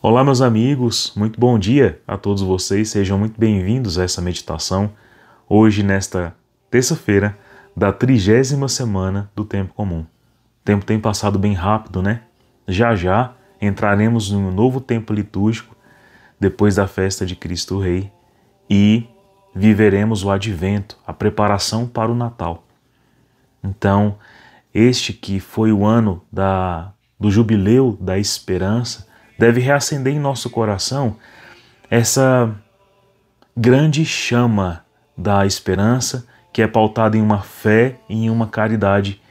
Olá, meus amigos, muito bom dia a todos vocês, sejam muito bem-vindos a essa meditação, hoje nesta terça-feira da 30ª semana do Tempo Comum. O tempo tem passado bem rápido, né? Já já entraremos em um novo tempo litúrgico, depois da festa de Cristo Rei, e viveremos o advento, a preparação para o Natal. Então, este que foi o ano do jubileu da esperança, deve reacender em nosso coração essa grande chama da esperança que é pautada em uma fé e em uma caridade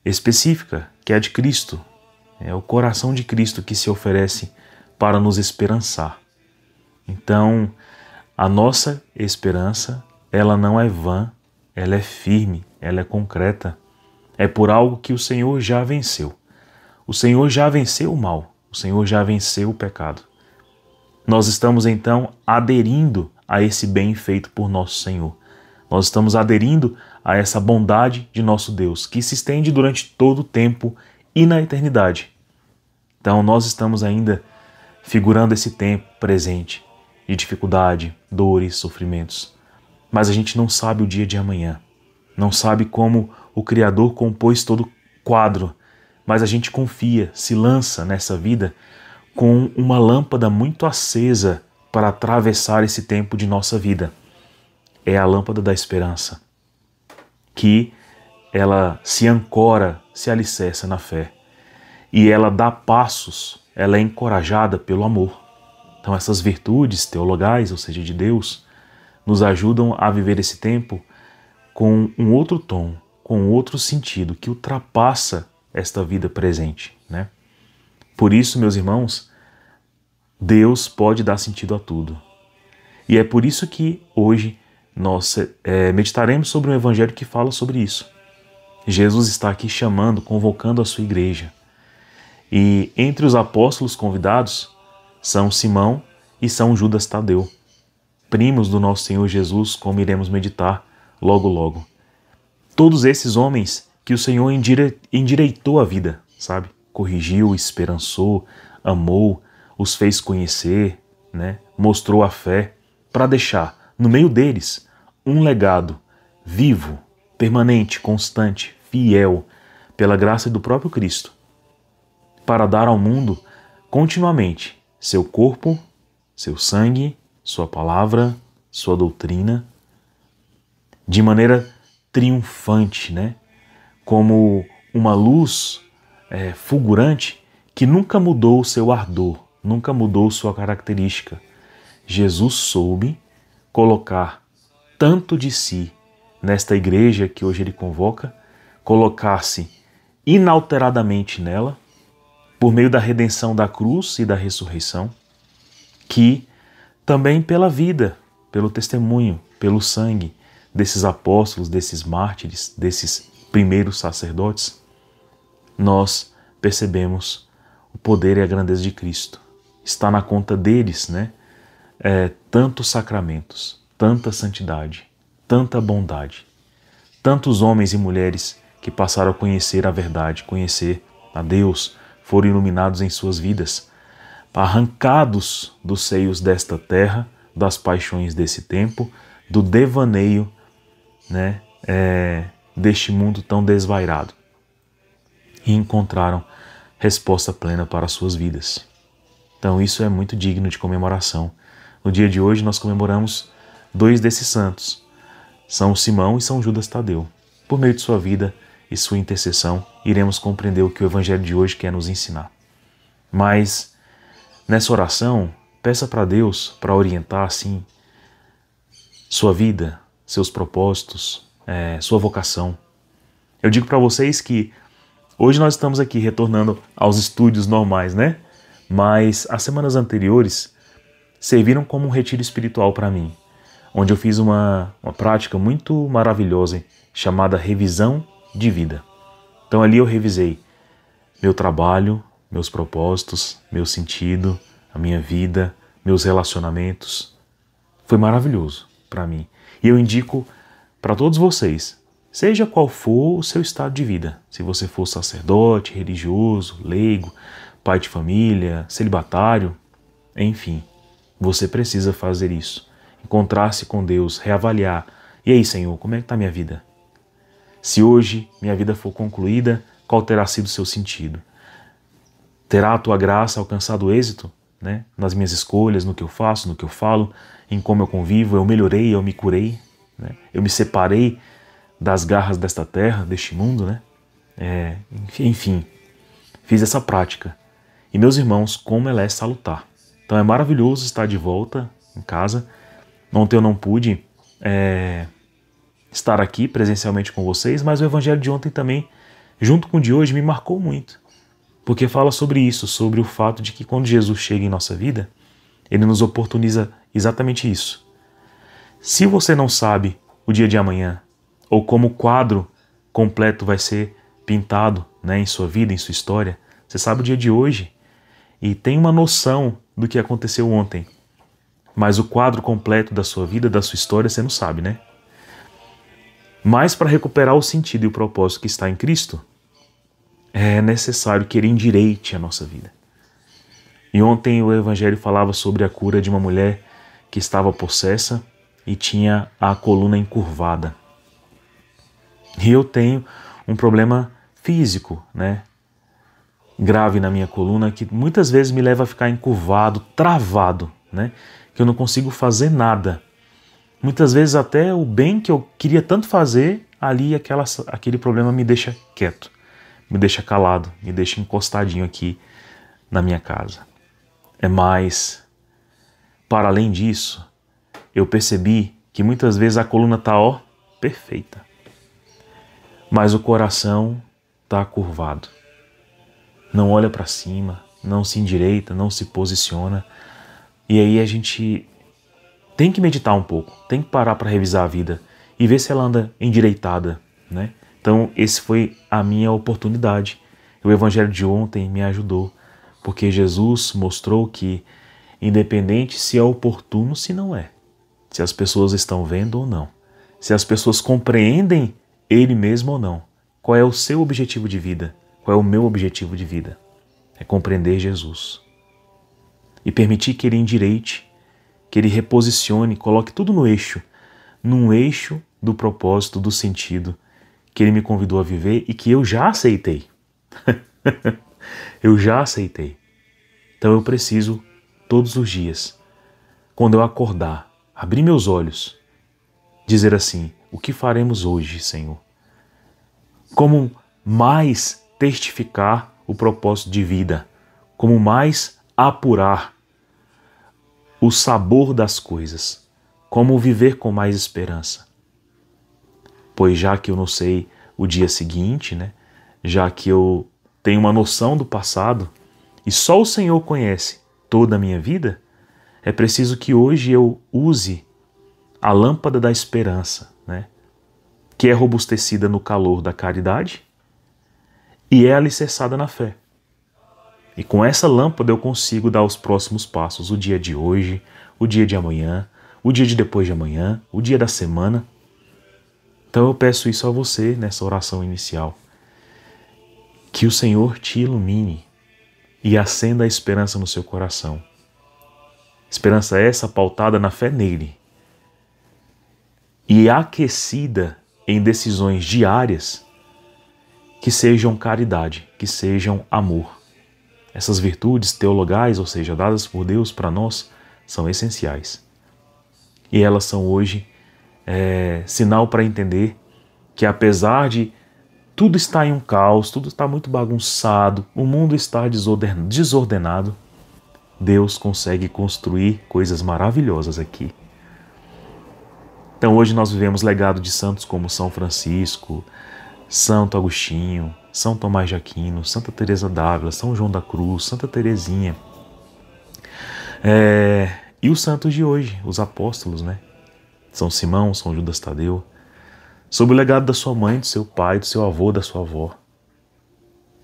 específica, que é a de Cristo. É o coração de Cristo que se oferece para nos esperançar. Então, a nossa esperança, ela não é vã, ela é firme, ela é concreta. É por algo que o Senhor já venceu. O Senhor já venceu o mal. O Senhor já venceu o pecado. Nós estamos então aderindo a esse bem feito por nosso Senhor. Nós estamos aderindo a essa bondade de nosso Deus, que se estende durante todo o tempo e na eternidade. Então nós estamos ainda figurando esse tempo presente de dificuldade, dores, sofrimentos. Mas a gente não sabe o dia de amanhã. Não sabe como o Criador compôs todo o quadro. Mas a gente confia, se lança nessa vida com uma lâmpada muito acesa para atravessar esse tempo de nossa vida. É a lâmpada da esperança, que ela se ancora, se alicerça na fé. E ela dá passos, ela é encorajada pelo amor. Então essas virtudes teologais, ou seja, de Deus, nos ajudam a viver esse tempo com um outro tom, com outro sentido, que ultrapassa esta vida presente, né? Por isso, meus irmãos, Deus pode dar sentido a tudo. E é por isso que hoje nós meditaremos sobre um evangelho que fala sobre isso. Jesus está aqui chamando, convocando a sua igreja. E entre os apóstolos convidados são Simão e São Judas Tadeu, primos do nosso Senhor Jesus, como iremos meditar logo logo. Todos esses homens que o Senhor endireitou a vida, sabe? Corrigiu, esperançou, amou, os fez conhecer, né? Mostrou a fé, para deixar no meio deles um legado vivo, permanente, constante, fiel, pela graça do próprio Cristo, para dar ao mundo continuamente seu corpo, seu sangue, sua palavra, sua doutrina, de maneira triunfante, né? Como uma luz fulgurante que nunca mudou o seu ardor, nunca mudou sua característica. Jesus soube colocar tanto de si nesta igreja que hoje ele convoca, colocar-se inalteradamente nela, por meio da redenção da cruz e da ressurreição, que também pela vida, pelo testemunho, pelo sangue desses apóstolos, desses mártires, desses primeiros sacerdotes, nós percebemos o poder e a grandeza de Cristo. Está na conta deles, né? Tantos sacramentos, tanta santidade, tanta bondade, tantos homens e mulheres que passaram a conhecer a verdade, conhecer a Deus, foram iluminados em suas vidas, arrancados dos seios desta terra, das paixões desse tempo, do devaneio, né? Deste mundo tão desvairado, e encontraram resposta plena para as suas vidas. Então isso é muito digno de comemoração. No dia de hoje nós comemoramos dois desses santos, São Simão e São Judas Tadeu. Por meio de sua vida e sua intercessão, iremos compreender o que o evangelho de hoje quer nos ensinar. Mas nessa oração, peça para Deus para orientar assim sua vida, seus propósitos, sua vocação. Eu digo para vocês que hoje nós estamos aqui retornando aos estúdios normais, né? Mas as semanas anteriores serviram como um retiro espiritual para mim, onde eu fiz uma prática muito maravilhosa chamada revisão de vida. Então ali eu revisei meu trabalho, meus propósitos, meu sentido, a minha vida, meus relacionamentos. Foi maravilhoso para mim. E eu indico para todos vocês, seja qual for o seu estado de vida, se você for sacerdote, religioso, leigo, pai de família, celibatário, Enfim, você precisa fazer isso. Encontrar-se com Deus, reavaliar. E aí, Senhor, como é que está a minha vida? Se hoje minha vida for concluída, qual terá sido o seu sentido? Terá a tua graça alcançado êxito, né? Nas minhas escolhas, no que eu faço, no que eu falo, em como eu convivo? Eu melhorei, eu me curei, né? Eu me separei das garras desta terra, deste mundo, né? Enfim, fiz essa prática. E meus irmãos, como ela é salutar. Então é maravilhoso estar de volta em casa. Ontem eu não pude estar aqui presencialmente com vocês, mas o evangelho de ontem também, junto com o de hoje, me marcou muito. Porque fala sobre isso, sobre o fato de que quando Jesus chega em nossa vida, ele nos oportuniza exatamente isso. Se você não sabe o dia de amanhã, ou como o quadro completo vai ser pintado, né, em sua vida, em sua história, você sabe o dia de hoje e tem uma noção do que aconteceu ontem. Mas o quadro completo da sua vida, da sua história, você não sabe, né? Mas para recuperar o sentido e o propósito que está em Cristo, é necessário que Ele endireite a nossa vida. E ontem o Evangelho falava sobre a cura de uma mulher que estava possessa e tinha a coluna encurvada. E eu tenho um problema físico, né, grave na minha coluna, que muitas vezes me leva a ficar encurvado, travado, né, que eu não consigo fazer nada. Muitas vezes até o bem que eu queria tanto fazer, ali aquele problema me deixa quieto, me deixa calado, me deixa encostadinho aqui na minha casa. Mas, para além disso, eu percebi que muitas vezes a coluna está, perfeita. Mas o coração está curvado. Não olha para cima, não se endireita, não se posiciona. E aí a gente tem que meditar um pouco, tem que parar para revisar a vida e ver se ela anda endireitada, né? Então, esse foi a minha oportunidade. O evangelho de ontem me ajudou, porque Jesus mostrou que, independente se é oportuno, se não é, se as pessoas estão vendo ou não, se as pessoas compreendem Ele mesmo ou não, qual é o seu objetivo de vida, qual é o meu objetivo de vida? É compreender Jesus e permitir que Ele endireite, que Ele reposicione, coloque tudo no eixo, num eixo do propósito, do sentido que Ele me convidou a viver e que eu já aceitei. Eu já aceitei. Então eu preciso, todos os dias, quando eu acordar, abrir meus olhos, dizer assim: o que faremos hoje, Senhor? Como mais testificar o propósito de vida, como mais apurar o sabor das coisas, como viver com mais esperança. Pois já que eu não sei o dia seguinte, né? Já que eu tenho uma noção do passado e só o Senhor conhece toda a minha vida, é preciso que hoje eu use a lâmpada da esperança, né? Que é robustecida no calor da caridade e é alicerçada na fé. E com essa lâmpada eu consigo dar os próximos passos, o dia de hoje, o dia de amanhã, o dia de depois de amanhã, o dia da semana. Então eu peço isso a você nessa oração inicial. Que o Senhor te ilumine e acenda a esperança no seu coração. Esperança essa pautada na fé nele e aquecida em decisões diárias que sejam caridade, que sejam amor. Essas virtudes teologais, ou seja, dadas por Deus para nós, são essenciais. E elas são hoje sinal para entender que apesar de tudo estar em um caos, tudo está muito bagunçado, o mundo está desordenado, Deus consegue construir coisas maravilhosas aqui. Então hoje nós vivemos legado de santos como São Francisco, Santo Agostinho, São Tomás de Aquino, Santa Teresa d'Ávila, São João da Cruz, Santa Teresinha. E os santos de hoje, os apóstolos, né? São Simão, São Judas Tadeu. Sob o legado da sua mãe, do seu pai, do seu avô, da sua avó,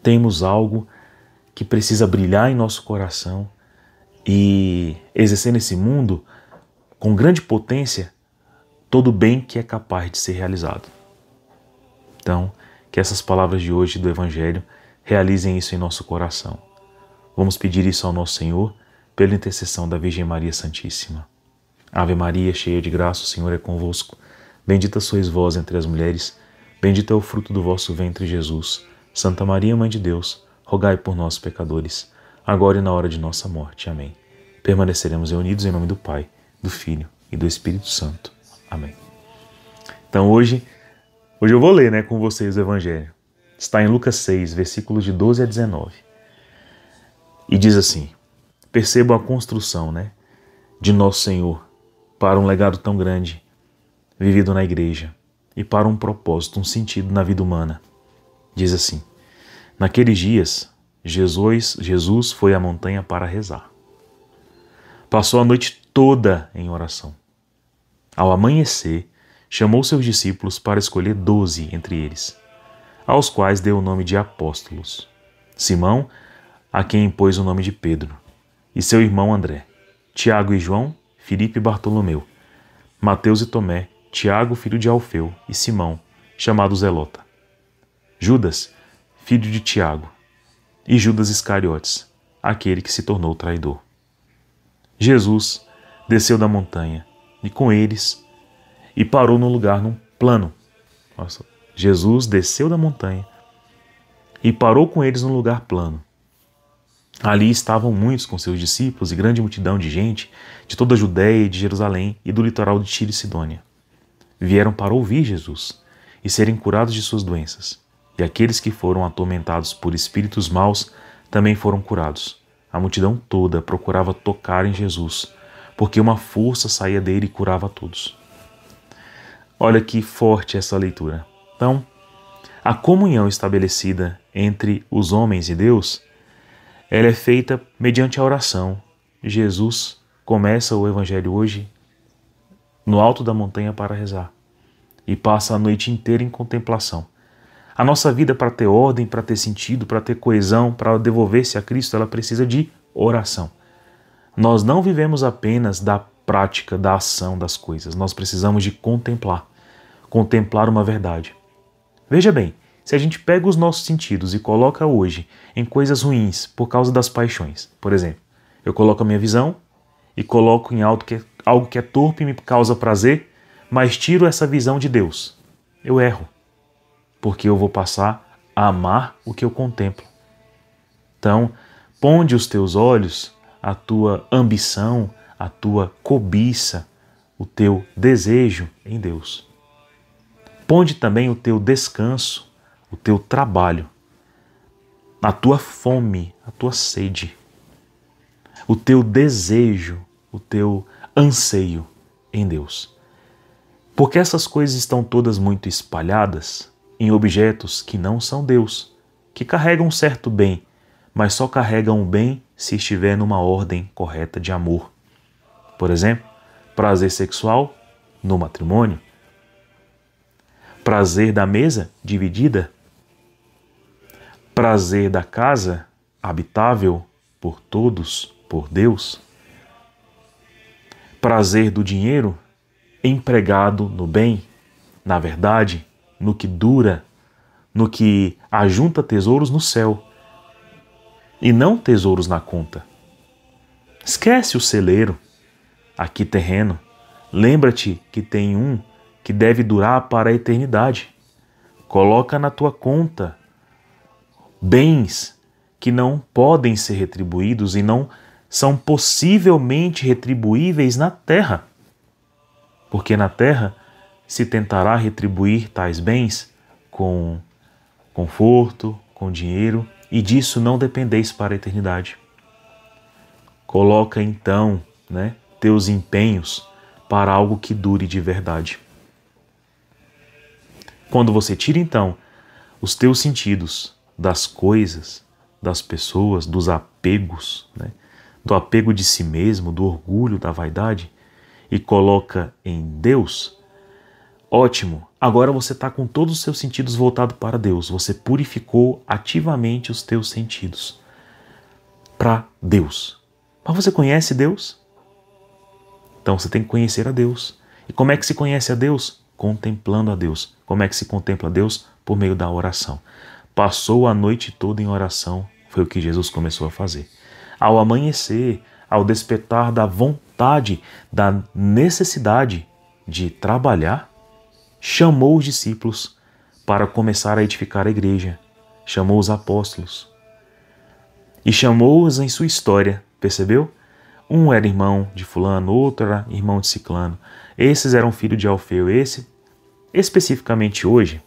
temos algo que precisa brilhar em nosso coração e exercer nesse mundo, com grande potência, todo o bem que é capaz de ser realizado. Então, que essas palavras de hoje do Evangelho realizem isso em nosso coração. Vamos pedir isso ao nosso Senhor, pela intercessão da Virgem Maria Santíssima. Ave Maria, cheia de graça, o Senhor é convosco. Bendita sois vós entre as mulheres, bendito é o fruto do vosso ventre, Jesus. Santa Maria, Mãe de Deus, rogai por nós, pecadores, agora e na hora de nossa morte. Amém. Permaneceremos reunidos em nome do Pai, do Filho e do Espírito Santo. Amém. Então hoje eu vou ler, com vocês o Evangelho. Está em Lucas 6, versículos de 12 a 19. E diz assim: percebam a construção, de Nosso Senhor para um legado tão grande, vivido na igreja, e para um propósito, um sentido na vida humana. Diz assim: naqueles dias, Jesus foi à montanha para rezar. Passou a noite toda em oração. Ao amanhecer, chamou seus discípulos para escolher 12 entre eles, aos quais deu o nome de apóstolos. Simão, a quem impôs o nome de Pedro, e seu irmão André, Tiago e João, Filipe e Bartolomeu, Mateus e Tomé, Tiago, filho de Alfeu, e Simão, chamado Zelota, Judas, filho de Tiago, e Judas Iscariotes, aquele que se tornou traidor. Jesus desceu da montanha, e com eles, e parou num lugar num plano. Jesus desceu da montanha, e parou com eles num lugar plano. Ali estavam muitos com seus discípulos e grande multidão de gente de toda a Judéia e de Jerusalém e do litoral de Tiro e Sidônia. Vieram para ouvir Jesus e serem curados de suas doenças. E aqueles que foram atormentados por espíritos maus também foram curados. A multidão toda procurava tocar em Jesus, porque uma força saía dele e curava a todos. Olha que forte essa leitura. Então, a comunhão estabelecida entre os homens e Deus, ela é feita mediante a oração. Jesus começa o Evangelho hoje no alto da montanha para rezar e passa a noite inteira em contemplação. A nossa vida, para ter ordem, para ter sentido, para ter coesão, para devolver-se a Cristo, ela precisa de oração. Nós não vivemos apenas da prática, da ação das coisas. Nós precisamos de contemplar uma verdade. Veja bem, se a gente pega os nossos sentidos e coloca hoje em coisas ruins por causa das paixões, por exemplo, eu coloco a minha visão e coloco em algo que é torpe e me causa prazer, mas tiro essa visão de Deus. Eu erro, porque eu vou passar a amar o que eu contemplo. Então, ponde os teus olhos, a tua ambição, a tua cobiça, o teu desejo em Deus. Ponde também o teu descanso, o teu trabalho, a tua fome, a tua sede, o teu desejo, o teu anseio em Deus. Porque essas coisas estão todas muito espalhadas em objetos que não são Deus, que carregam um certo bem, mas só carregam o bem se estiver numa ordem correta de amor. Por exemplo, prazer sexual no matrimônio, prazer da mesa dividida, prazer da casa habitável por todos, por Deus, prazer do dinheiro empregado no bem, na verdade, no que dura, no que ajunta tesouros no céu e não tesouros na conta. Esquece o celeiro, aqui terreno, lembra-te que tem um que deve durar para a eternidade. Coloca na tua conta bens que não podem ser retribuídos e não são possivelmente retribuíveis na terra. Porque na terra se tentará retribuir tais bens com conforto, com dinheiro, e disso não dependeis para a eternidade. Coloca então, teus empenhos para algo que dure de verdade. Quando você tira então os teus sentidos das coisas, das pessoas, dos apegos, do apego de si mesmo, do orgulho, da vaidade, e coloca em Deus, ótimo, agora você está com todos os seus sentidos voltados para Deus, você purificou ativamente os teus sentidos para Deus. Mas você conhece Deus? Então você tem que conhecer a Deus. E como é que se conhece a Deus? Contemplando a Deus. Como é que se contempla a Deus? Por meio da oração. Passou a noite toda em oração, foi o que Jesus começou a fazer. Ao amanhecer, ao despertar da vontade, da necessidade de trabalhar, chamou os discípulos para começar a edificar a igreja, chamou os apóstolos e chamou-os em sua história, percebeu? Um era irmão de fulano, outro era irmão de ciclano. Esses eram filhos de Alfeu. Esse, especificamente hoje,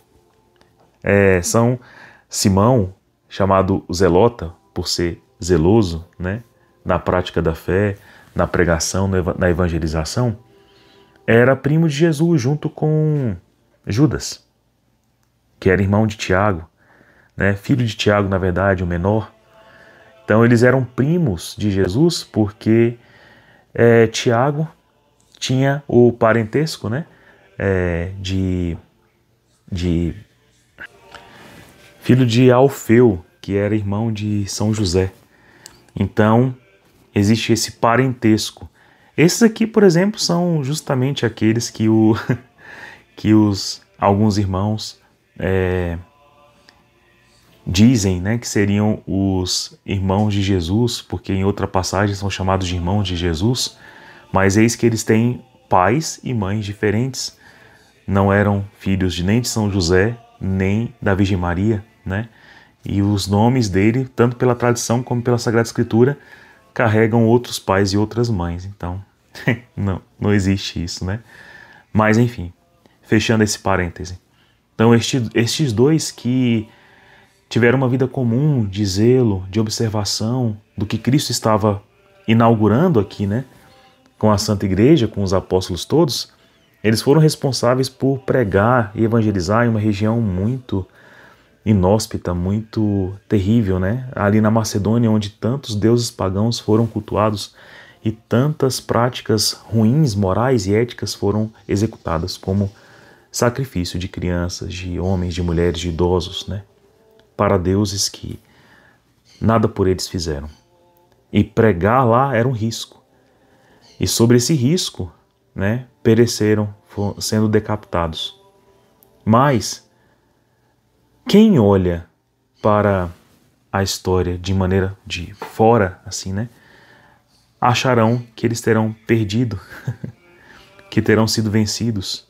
são Simão, chamado Zelota, por ser zeloso, né, na prática da fé, na pregação, na evangelização, era primo de Jesus junto com Judas, que era irmão de Tiago, né, filho de Tiago, na verdade, o menor. Então eles eram primos de Jesus porque Tiago tinha o parentesco, né, de filho de Alfeu, que era irmão de São José. Então existe esse parentesco. Esses aqui, por exemplo, são justamente aqueles que alguns irmãos dizem, né, que seriam os irmãos de Jesus, porque em outra passagem são chamados de irmãos de Jesus, mas eis que eles têm pais e mães diferentes, não eram filhos nem de São José, nem da Virgem Maria, né? E os nomes dele, tanto pela tradição como pela Sagrada Escritura, carregam outros pais e outras mães, então não existe isso, né? Mas enfim, fechando esse parêntese. Então estes dois que tiveram uma vida comum de zelo, de observação do que Cristo estava inaugurando aqui, né, com a Santa Igreja, com os apóstolos todos, eles foram responsáveis por pregar e evangelizar em uma região muito inóspita, muito terrível, né? Ali na Macedônia, onde tantos deuses pagãos foram cultuados e tantas práticas ruins, morais e éticas foram executadas, como sacrifício de crianças, de homens, de mulheres, de idosos, né, para deuses que nada por eles fizeram. E pregar lá era um risco. E sobre esse risco, né, pereceram, sendo decapitados. Mas quem olha para a história de maneira de fora, assim, né, acharão que eles terão perdido, que terão sido vencidos,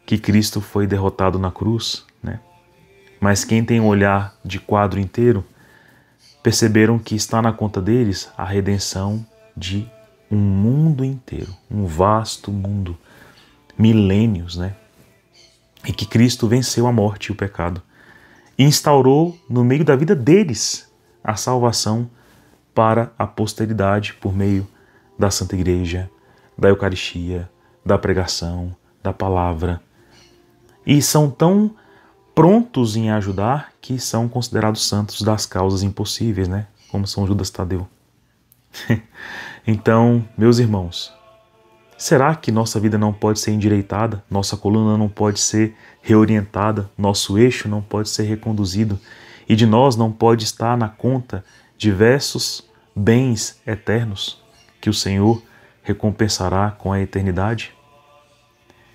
que Cristo foi derrotado na cruz, né? Mas quem tem um olhar de quadro inteiro, perceberam que está na conta deles a redenção de um mundo inteiro, um vasto mundo, milênios, né? E que Cristo venceu a morte e o pecado e instaurou no meio da vida deles a salvação para a posteridade por meio da Santa Igreja, da Eucaristia, da pregação, da palavra. E são tão prontos em ajudar que são considerados santos das causas impossíveis, né? Como São Judas Tadeu. Então, meus irmãos, será que nossa vida não pode ser endireitada? Nossa coluna não pode ser reorientada? Nosso eixo não pode ser reconduzido? E de nós não pode estar na conta diversos bens eternos que o Senhor recompensará com a eternidade?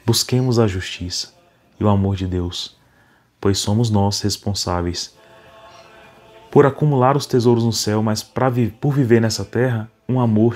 Busquemos a justiça e o amor de Deus, pois somos nós responsáveis por acumular os tesouros no céu, mas por viver nessa terra um amor